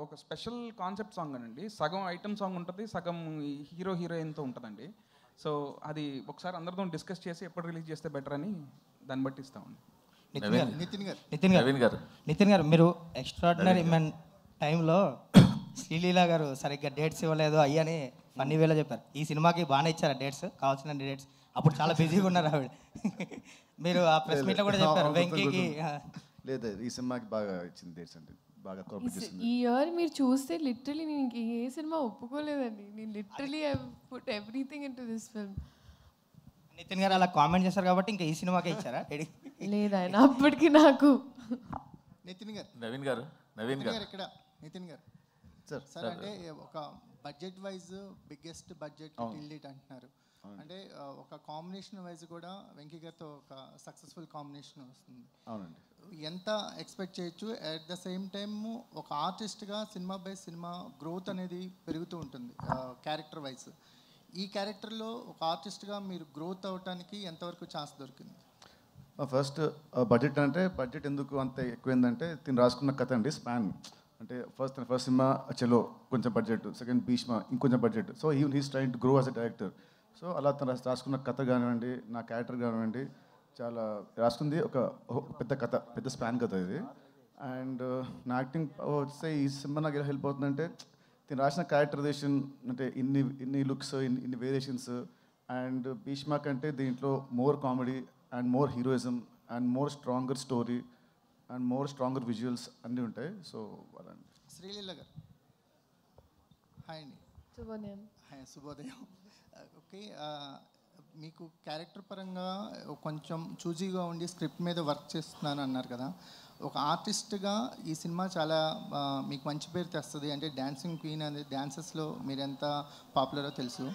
ఒక special concept song అనండి. సగం ఐటమ్ సాంగ్ ఉంటుంది, సగం హీరో హీరోయిన్తో ఉంటుందండి. సో అది ఒకసారి అందరితో డిస్కస్ చేసి ఎప్పుడు రిలీజ్ చేస్తే బెటర్ అని దాన్ని బట్టి ఇస్తామండి. నితిన్ గారు మీరు ఎక్స్ట్రాడినరీ మ్యాన్ టైంలో శ్రీలీల గారు సరిగ్గా డేట్స్ ఇవ్వలేదు అయ్యని ఫన్నీ వేలో చెప్పారు. ఈ సినిమాకి బాగానే ఇచ్చారా డేట్స్, కావాల్సిన డేట్స్? అప్పుడు చాలా బిజీగా ఉన్నారు ఆవిడ. మీరు ఆ ప్రెస్ మీట్లో కూడా చెప్పారు వెంకీకి. లేదు, ఈ సినిమాకి బాగా ఇచ్చింది డేట్స్ అండి, బాగా కోఆపరేట్ చేసింది. ఈ ఇయర్ మీరు చూస్తే లిటరలీ నేను ఏ సినిమా ఒప్పుకోలేదండి. నేను literally I put everything into this film. Nitin గారు అలా కామెంట్ చేశారు కాబట్టి ఇంకా ఈ సినిమాకే ఇచ్చారా? లేదు ఆయన అప్పటికి నాకు. నవీన్ గారు ఇక్కడ నితిన్ గారు సార్ అంటే ఒక budget wise biggest budget till date అంటున్నారు. అంటే ఒక కాంబినేషన్ వైజ్ కూడా వెంకీ గారితో ఒక సక్సెస్ఫుల్ కాంబినేషన్ వస్తుంది. అవునండి. ఎంత ఎక్స్పెక్ట్ చేయొచ్చు? అట్ ద సేమ్ టైమ్ ఒక ఆర్టిస్ట్గా సినిమా బై సినిమా గ్రోత్ అనేది పెరుగుతూ ఉంటుంది క్యారెక్టర్ వైజ్. ఈ క్యారెక్టర్లో ఒక ఆర్టిస్ట్గా మీరు గ్రోత్ అవ్వటానికి ఎంతవరకు ఛాన్స్ దొరికింది? ఫస్ట్ బడ్జెట్ అంటే బడ్జెట్ ఎందుకు అంత ఎక్కువైందంటే తిని రాసుకున్న కథ అండి, స్పాన్. అంటే ఫస్ట్ సినిమా చలో కొంచెం బడ్జెట్, సెకండ్ భీష్మ ఇంకొంచెం budget. So he's trying to grow as a director. So అలా తను రాసుకున్న కథ కానివ్వండి, నా క్యారెక్టర్ కానివ్వండి, చాలా రాసుకుంది ఒక పెద్ద కథ, పెద్ద స్పాన్ కథ ఇది. అండ్ నా యాక్టింగ్ వస్తే ఈ సినిమా నాకు ఎలా హెల్ప్ అవుతుందంటే నేను రాసిన క్యారెక్టరైజేషన్, అంటే ఇన్ని లుక్స్, ఇన్ని వేరియేషన్స్. అండ్ భీష్మ కంటే దీంట్లో more comedy and more heroism and more stronger story and more stronger visuals అన్నీ ఉంటాయి. సో అలా. శ్రీలీల గారు హాయ్ అండి. శుభోదయం. శుభోదయం. ఓకే, మీకు క్యారెక్టర్ పరంగా కొంచెం చూజీగా ఉండి స్క్రిప్ట్ మీద వర్క్ చేస్తున్నాను అన్నారు కదా. ఒక ఆర్టిస్ట్గా ఈ సినిమా చాలా మీకు మంచి పేరు తెస్తుంది. అంటే డ్యాన్సింగ్ క్వీన్ అనేది డ్యాన్సెస్లో మీరు ఎంత పాపులరో తెలుసు.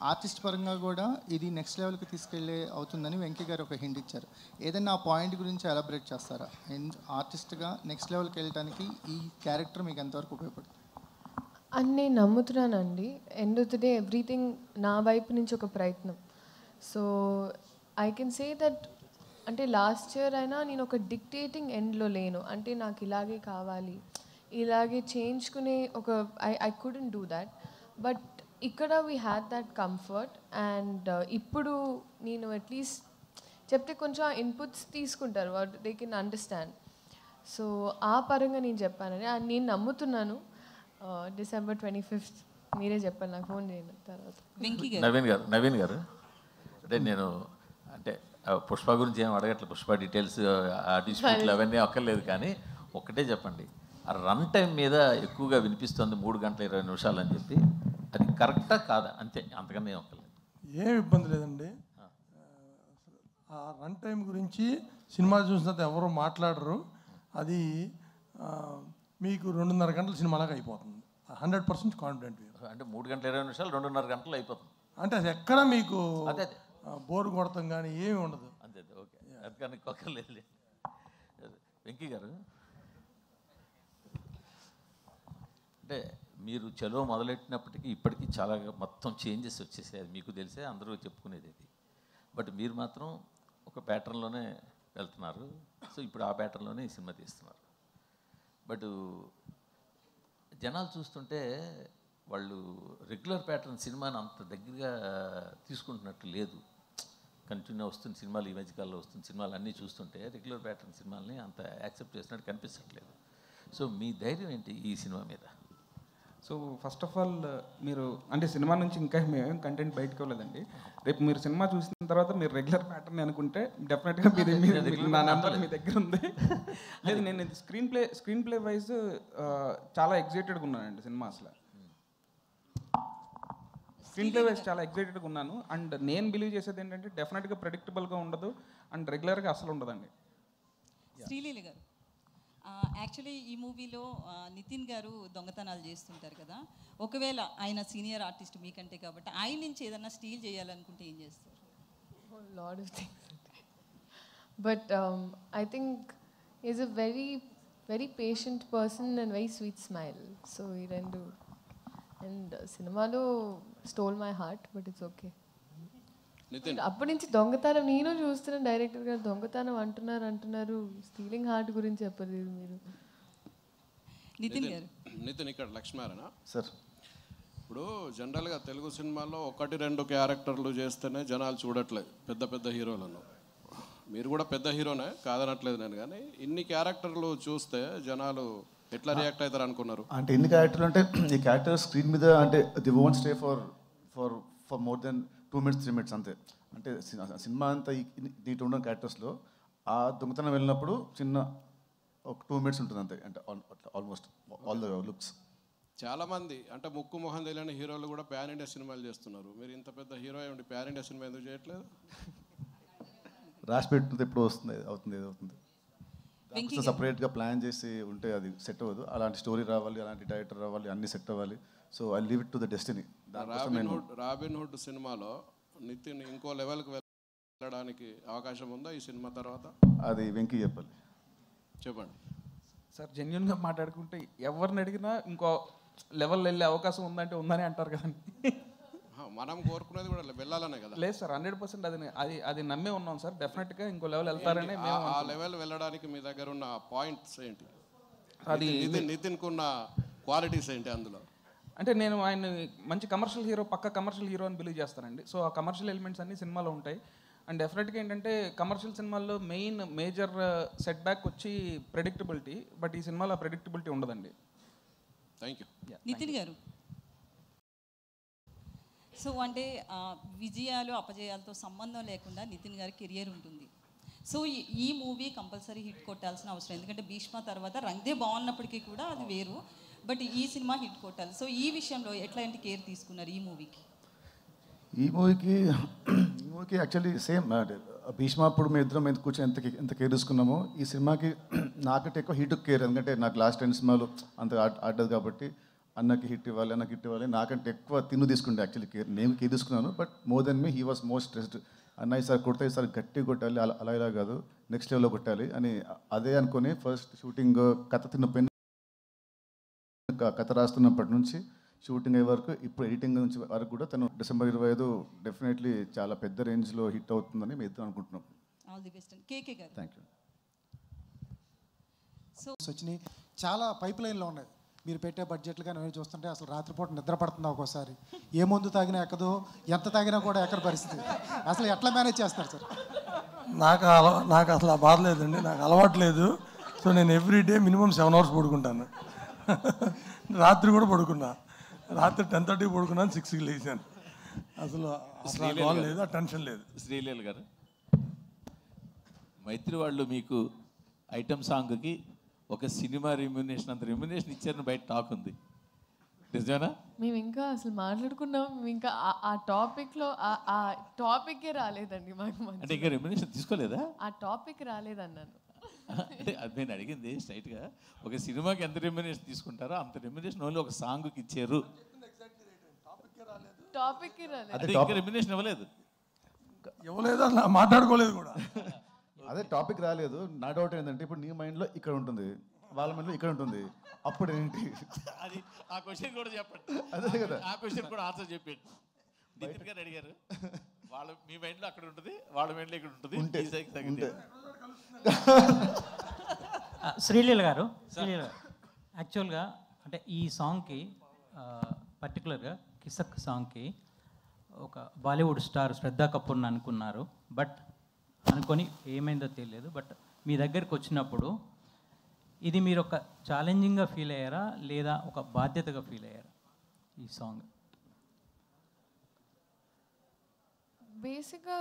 ఆర్టిస్ట్ పరంగా కూడా ఇది నెక్స్ట్ లెవెల్కి తీసుకెళ్ళే అవుతుందని వెంకీ గారు ఒక హింట్ ఇచ్చారు. ఏదైనా ఆ పాయింట్ గురించి ఎలాబరేట్ చేస్తారా? ఆర్టిస్ట్గా నెక్స్ట్ లెవెల్కి వెళ్ళడానికి ఈ క్యారెక్టర్ మీకు ఎంతవరకు ఉపయోగపడుతుంది అని నేను నమ్ముతున్నానండి. End of the day everything నా వైపు నుంచి ఒక ప్రయత్నం. So I can say that అంటే లాస్ట్ ఇయర్ అయినా నేను ఒక డిక్టేటింగ్ ఎండ్లో లేను. అంటే నాకు ఇలాగే కావాలి, ఇలాగే చేయించుకునే ఒక I couldn't do that. But ఇక్కడ we had that comfort. And ఇప్పుడు నేను అట్లీస్ట్ చెప్తే కొంచెం ఇన్పుట్స్ తీసుకుంటారు, what they can understand. So ఆ పరంగా నేను చెప్పానని నేను నమ్ముతున్నాను. December 25th మీరే చెప్పండి, నాకు ఫోన్ చేయండి తర్వాత. నవీన్ గారు అంటే నేను అంటే పుష్ప గురించి ఏం అడగట్లేదు, పుష్ప డీటెయిల్స్ ఆ డిస్ప్యూట్లు అవన్నీ అక్కర్లేదు. కానీ ఒక్కటే చెప్పండి, ఆ రన్ టైం మీద ఎక్కువగా వినిపిస్తుంది 3 గంటల 20 నిమిషాలు అని చెప్పి, అది కరెక్టా కాదా? అంతే, అంతకన్నా ఏం ఒక్కర్లేదు. ఏం ఇబ్బంది లేదండి. ఆ రన్ టైం గురించి సినిమా చూసినంత ఎవరు మాట్లాడరు. అది మీకు 2.5 గంటల సినిమాలాగా అయిపోతుంది. 100% కాన్ఫిడెంట్. అంటే 3 గంటల 20 నిమిషాలు 2.5 గంటలు అయిపోతుంది. అంటే అది ఎక్కడ మీకు అదే బోర్ కొడతాం కానీ ఏమి ఉండదు. అంతే, ఓకే, అది కానీ ఒక్కర్లేదు. వెంకీ గారు అంటే మీరు చలో మొదలెట్టినప్పటికీ ఇప్పటికీ చాలా మొత్తం చేంజెస్ వచ్చేసాయి, అది మీకు తెలిసే, అందరూ చెప్పుకునేది అది. బట్ మీరు మాత్రం ఒక ప్యాటర్న్లోనే వెళ్తున్నారు. సో ఇప్పుడు ఆ ప్యాటర్న్లోనే ఈ సినిమా తీస్తున్నారు. బట్ జనాలు చూస్తుంటే వాళ్ళు రెగ్యులర్ ప్యాటర్న్ సినిమాని అంత దగ్గరగా తీసుకుంటున్నట్టు లేదు. కంటిన్యూ వస్తున్న సినిమాలు, ఈ మధ్యకాలంలో వస్తున్న సినిమాలు అన్నీ చూస్తుంటే రెగ్యులర్ ప్యాటర్న్ సినిమాలని అంత యాక్సెప్ట్ చేసినట్టు కనిపించట్లేదు. సో మీ ధైర్యం ఏంటి ఈ సినిమా మీద? సో ఫస్ట్ ఆఫ్ ఆల్ మీరు అంటే సినిమా నుంచి ఇంకా మేమేం కంటెంట్ బయటకు వెళ్ళలేదండి. రేపు మీరు సినిమా చూసిన తర్వాత మీరు రెగ్యులర్ ప్యాటర్న్ అనుకుంటే డెఫినెట్గా నా నెంబర్ మీ దగ్గర ఉంది. లేదు, నేను స్క్రీన్ ప్లే వైజ్ చాలా ఎగ్జైటెడ్గా ఉన్నానండి సినిమా. అసలు స్క్రీన్ ప్లే వైజ్ చాలా ఎగ్జైటెడ్గా ఉన్నాను. అండ్ నేను బిలీవ్ చేసేది ఏంటంటే డెఫినెట్గా ప్రెడిక్టబుల్గా ఉండదు అండ్ రెగ్యులర్గా అసలు ఉండదండి. శ్రీలీల గారు, యాక్చువల్లీ ఈ మూవీలో నితిన్ గారు దొంగతనాలు చేస్తుంటారు కదా. ఒకవేళ ఆయన సీనియర్ ఆర్టిస్ట్ మీకంటే కాబట్టి ఆయన నుంచి ఏదన్నా స్టీల్ చేయాలనుకుంటే ఏం చేస్తారు? Lot of things. But I think is a very very patient person and very sweet smile. So ఈ రెండు. అండ్ సినిమాలో stole my heart, but it's okay. అప్పటి నుంచి దొంగతనం నేను చూస్తున్నాను. డైరెక్టర్ గారు దొంగతనం అంటున్నారు, స్టీలింగ్ హార్ట్ గురించి చెప్పలేదు మీరు. నితిన్ గారు నితిన్ ఇక్కడ లక్ష్మారాయణ సార్. ఇప్పుడు జనరల్గా తెలుగు సినిమాల్లో 1-2 క్యారెక్టర్లు చేస్తేనే జనాలు చూడట్లేదు పెద్ద పెద్ద హీరోలను. మీరు కూడా పెద్ద హీరోనే కాదనట్లేదు నేను, కానీ ఇన్ని క్యారెక్టర్లు చూస్తే జనాలు ఎట్లా రియాక్ట్ అవుతారు అనుకున్నారు? అంటే ఎన్ని క్యారెక్టర్లు అంటే ఈ క్యారెక్టర్ స్క్రీన్ మీద అంటే the won't stay for for for more than 2 minutes 3 minutes అంతే. అంటే సినిమా అంతా దీంట్లో ఉన్న క్యారెక్టర్స్లో ఆ దొంగతనం వెళ్ళినప్పుడు చిన్న ఒక 2 minutes ఉంటుంది అంతే. అంటే ఆల్మోస్ట్ ఆల్ ద లుక్స్. చాలామంది అంటే ముక్కు మొహం తెలియని హీరోలు కూడా ప్యాన్ ఇండియా సినిమాలు చేస్తున్నారు. మీరు ఇంత పెద్ద హీరో ఉండి ప్యాన్ ఇండియా సినిమా ఎందుకు చేయట్లేదు? రాసి పెట్టుకుంటే ఎప్పుడు వస్తుంది అవుతుంది సపరేట్గా ప్లాన్ చేసి ఉంటే అది సెట్ అవ్వదు. అలాంటి స్టోరీ రావాలి, అలాంటి డైరెక్టర్ రావాలి, అన్ని సెట్ అవ్వాలి. So I leave it to the destiny. Robin hood సినిమాలో నితిన్ ఇంకో లెవెల్కి వెళ్ళడానికి అవకాశం ఉందా ఈ సినిమా తర్వాత? అది వెంకీ చెప్పాలి. చెప్పండి సార్. జెన్యున్గా మాట్లాడుకుంటే ఎవరిని అడిగినా ఇంకో లెవెల్ వెళ్ళే అవకాశం ఉందంటే ఉందని అంటారు కదండి. మనం కోరుకునేది కూడా వెళ్ళాలనే కదా. లేదు సార్, 100% అది నమ్మే ఉన్నాం సార్. డెఫినెట్గా ఇంకో లెవెల్ వెళ్తారని మేము. ఆ లెవెల్ వెళ్ళడానికి మీ దగ్గర ఉన్న పాయింట్స్ ఏంటి? అది నితిన్కు ఉన్న క్వాలిటీస్ ఏంటి అందులో? అంటే నేను ఆయన మంచి కమర్షియల్ హీరో, పక్క కమర్షియల్ హీరో అని బిలీవ్ చేస్తానండి. సో ఆ కమర్షియల్ ఎలిమెంట్స్ అన్ని సినిమాలో ఉంటాయి. అండ్ డెఫినెట్గా ఏంటంటే కమర్షియల్ సినిమాల్లో మేజర్ సెట్ బ్యాక్ వచ్చి ప్రెడిక్టబిలిటీ. బట్ ఈ సినిమాలో ఆ ప్రెడిక్టబిలిటీ ఉండదండి. Thank you. నితిన్ గారు, సో అంటే విజయాలు అపజయాలతో సంబంధం లేకుండా నితిన్ గారి కెరియర్ ఉంటుంది. సో ఈ మూవీ కంపల్సరీ హిట్ కొట్టాల్సిన అవసరం, ఎందుకంటే భీష్మ తర్వాత రంగ్దే బాగున్నప్పటికీ కూడా అది వేరు, బట్ ఈ సినిమా హిట్ కొట్టాలి. సో ఈ విషయంలో ఎట్లాంటి కేర్ తీసుకున్నారు ఈ మూవీకి? ఈ మూవీకి యాక్చువల్లీ సేమ్ భీష్మ అప్పుడు మేము ఇద్దరం ఎంత కూర్చొని ఎంత కేర్ తీసుకున్నామో ఈ సినిమాకి నాకంటే ఎక్కువ హిట్ కేర్. ఎందుకంటే నాకు లాస్ట్ 10 సినిమాలు అంత ఆడదు కాబట్టి అన్నకి హిట్ ఇవ్వాలి, అన్నకి హిట్ ఇవ్వాలి. నాకంటే ఎక్కువ తీసుకుంటే యాక్చువల్లీ కేర్. నేను కేర్ తీసుకున్నాను, but more than me he was more stressed. అన్న ఈసారి కొడితే ఈసారి గట్టి కొట్టాలి, అలా ఇలా కాదు నెక్స్ట్ లెవెల్లో కొట్టాలి అని అదే అనుకుని ఫస్ట్ షూటింగ్ కథ రాస్తున్నప్పటి నుంచి షూటింగ్ అయ్యే వరకు ఇప్పుడు ఎడిటింగ్ నుంచి వరకు కూడా తను December 25 డెఫినెట్లీ చాలా పెద్ద రేంజ్లో హిట్ అవుతుందని మేము ఇద్దరు అనుకుంటున్నాం. All the best. కేకే గారు. Thank you. సో వచ్చినాయి చాలా పైప్ లైన్లో ఉన్నాయి. మీరు పెట్టే బడ్జెట్లు కానీ అవి చూస్తుంటే అసలు రాత్రిపూట నిద్ర పడుతుంది ఒక్కోసారి. ఏ మందు తాగినా ఎక్కదు, ఎంత తాగినా కూడా ఎక్కడ పరిస్థితి. అసలు ఎట్లా మేనేజ్ చేస్తారు సార్? నాకు అసలు ఆ బాధ లేదండి, నాకు అలవాటు లేదు. సో నేను ఎవ్రీడే మినిమం 7 hours పడుకుంటాను. రాత్రి కూడా పడుకున్నా, రాత్రి 10:30 పడుకున్నాను, 6కి లేచాను. అసలు లేదు, ఆ టెన్షన్ లేదు. శ్రీలీల గారు, మైత్రి వాళ్ళు మీకు ఐటమ్ సాంగ్కి ఒక సినిమా రెమ్యునేషన్ అంత రెమ్యునేషన్ ఇచ్చారని బయట టాక్ ఉంది, నిజమేనా? మేము ఇంకా అసలు మాట్లాడుకున్నాం, ఇంకా ఆ టాపిక్లో ఆ టాపిక్కే రాలేదండి మాకు. అంటే ఇంకా రెమ్యునేషన్ తీసుకోలేదా? ఆ టాపిక్ రాలేదన్నాను. అంటే అది నేను అడిగింది స్ట్రైట్గా, ఒక సినిమాకి ఎంత రెమ్యునేషన్ తీసుకుంటారో అంత రెమ్యునేషన్ ఓన్లీ ఒక సాంగ్కి ఇచ్చారు. టాపిక్కే రాలేదు, అదే ఇంకా రెమ్యునేషన్ ఇవ్వలేదు అలా మాట్లాడుకోలేదు కూడా. అదే టాపిక్ రాలేదు. నా డౌట్ ఏంటంటే ఇప్పుడు నీ మైండ్లో ఇక్కడ ఉంటుంది, వాళ్ళ మైండ్లో ఇక్కడ ఉంటుంది, అప్పుడు ఏంటి? అది ఆ క్వశ్చన్ కూడా చెప్పండి. అదే కదా, ఆ క్వశ్చన్ కూడా ఆన్సర్ చెప్పండి. నితిన్ గారు అడిగారు, వాళ్ళ మీ మైండ్లో అక్కడ ఉంటుంది, వాళ్ళ మైండ్లో ఇక్కడ ఉంటుంది. శ్రీలీల గారు, యాక్చువల్గా అంటే ఈ సాంగ్కి పర్టికులర్గా కిసక్ సాంగ్కి ఒక బాలీవుడ్ స్టార్ శ్రద్ధా కపూర్ని అనుకున్నారు. బట్ అనుకొని ఏమైందో తెలియదు. బట్ మీ దగ్గరికి వచ్చినప్పుడు ఇది మీరు ఒక ఛాలెంజింగ్గా ఫీల్ అయ్యారా లేదా ఒక బాధ్యతగా ఫీల్ అయ్యారా ఈ సాంగ్? బేసిక్గా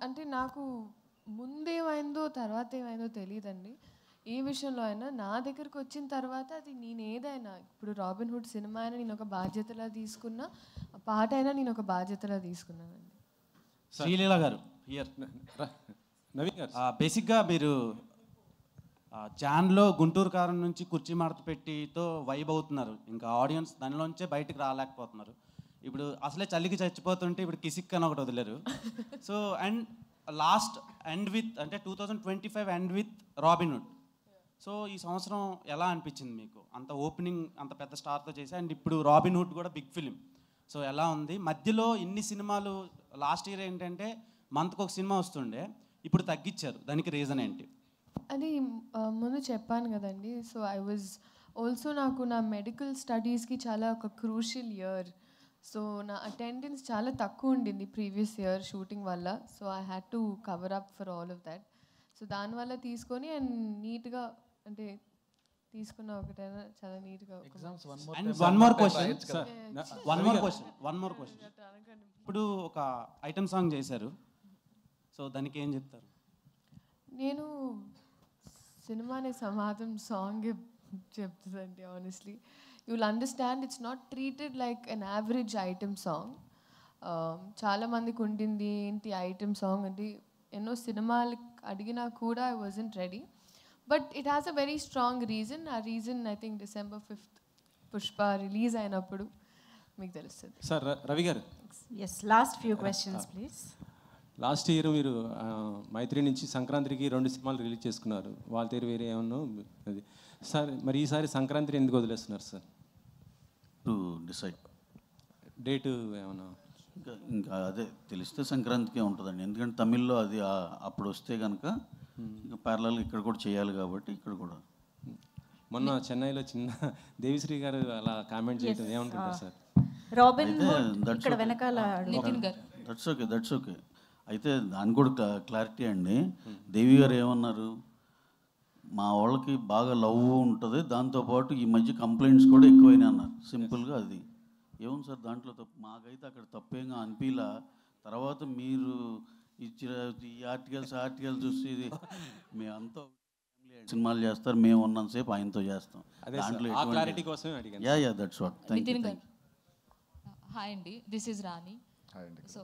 అంటే నాకు ముందేమైందో తర్వాత ఏమైందో తెలియదండి. ఏ విషయంలో అయినా నా దగ్గరకు వచ్చిన తర్వాత అది నేను ఏదైనా, ఇప్పుడు రాబిన్ హుడ్ సినిమా అయినా నేను ఒక బాధ్యతలా తీసుకున్నా, పాట అయినా నేను ఒక బాధ్యతలా తీసుకున్నానండి. శ్రీలీల గారు, నవీన్ గారు, బేసిక్గా మీరు జాన్లో గుంటూరు కారం నుంచి కుర్చీ మడత పెట్టితో వైబ్ అవుతున్నారు, ఇంకా ఆడియన్స్ దానిలోంచే బయటకు రాలేకపోతున్నారు. ఇప్పుడు అసలే చలికి చచ్చిపోతుంటే ఇప్పుడు కిసిక్ అని ఒకటి వదిలేరు. So and last end with అంటే 2025 end with Robin Hood. So ఈ సంవత్సరం ఎలా అనిపించింది మీకు? అంత ఓపెనింగ్ అంత పెద్ద స్టార్తో చేసి, అండ్ ఇప్పుడు రాబిన్ హుడ్ కూడా బిగ్ ఫిలిం. సో ఎలా ఉంది? మధ్యలో ఇన్ని సినిమాలు, లాస్ట్ ఇయర్ ఏంటంటే మంత్కి ఒక సినిమా వస్తుండే, ఇప్పుడు తగ్గించారు, దానికి రీజన్ ఏంటి? అది ముందు చెప్పాను కదండి. సో ఐ వాజ్ ఆల్సో నాకు నా మెడికల్ స్టడీస్కి చాలా ఒక క్రూషియల్ ఇయర్. సో నా అటెండెన్స్ చాలా తక్కువ ఉండింది ప్రీవియస్ ఇయర్ షూటింగ్ వల్ల. So I had to cover up for all of that. So దానివల్ల తీసుకొని అండ్ నీట్గా అంటే తీసుకున్న ఒకటైనా చాలా నీట్గా. One more question. ఇప్పుడు ఒక ఐటమ్ సాంగ్ చేశారు, సో దానికి ఏం చెప్తారు? నేను సినిమానే సమాధం సాంగ్ చెప్తుందండి. Honestly you will understand it's not treated like an average item song. చాలామందికి ఉండింది ఏంటి ఐటమ్ సాంగ్ అంటే, ఎన్నో సినిమాలు అడిగినా కూడా I wasn't ready. But it has a very strong reason. ఆ reason I think December 5th Pushpa release అయినప్పుడు మీకు తెలుస్తుంది. Sir Ravi garu, yes, last few questions please. Last year మీరు మైత్రి నుంచి సంక్రాంతికి 2 సినిమాలు రిలీజ్ చేసుకున్నారు. వాళ్ళ తీరు వేరే ఏమన్నా అది సార్, మరి ఈసారి సంక్రాంతిని ఎందుకు వదిలేస్తున్నారు సార్? టు డిసైడ్ డేటు ఏమన్నా? ఇంకా అదే తెలిస్తే సంక్రాంతికే ఉంటుందండి. ఎందుకంటే తమిళ్లో అది అప్పుడు వస్తే కనుక ఇంకా ప్యారలల్ ఇక్కడ కూడా చేయాలి కాబట్టి ఇక్కడ కూడా. మొన్న చెన్నైలో చిన్న దేవిశ్రీ గారు అలా కామెంట్ చేయడం ఏమనుకుంటారు సార్? రాబిన్ ఇక్కడ వెనకాల దట్స్ ఓకే. అయితే దాని కూడా క్లారిటీ అండి. దేవి గారు ఏమన్నారు, మా వాళ్ళకి బాగా లవ్ ఉంటుంది, దాంతోపాటు ఈ మధ్య కంప్లైంట్స్ కూడా ఎక్కువైనా అన్నారు. సింపుల్గా అది ఏముంది సార్ దాంట్లో తప్పు? మాకైతే అక్కడ తప్పేంగా అనిపిలా. తర్వాత మీరు ఇచ్చిన ఈ ఆర్టికల్స్ చూసి మేమంతా సినిమాలు చేస్తారు, మేము ఉన్నంతసేపు ఆయనతో చేస్తాం. దాంట్లో yeah that's what. Thank you. Hi అండి, దిస్ ఈజ్ రాణి. హాయ్ అండి. సో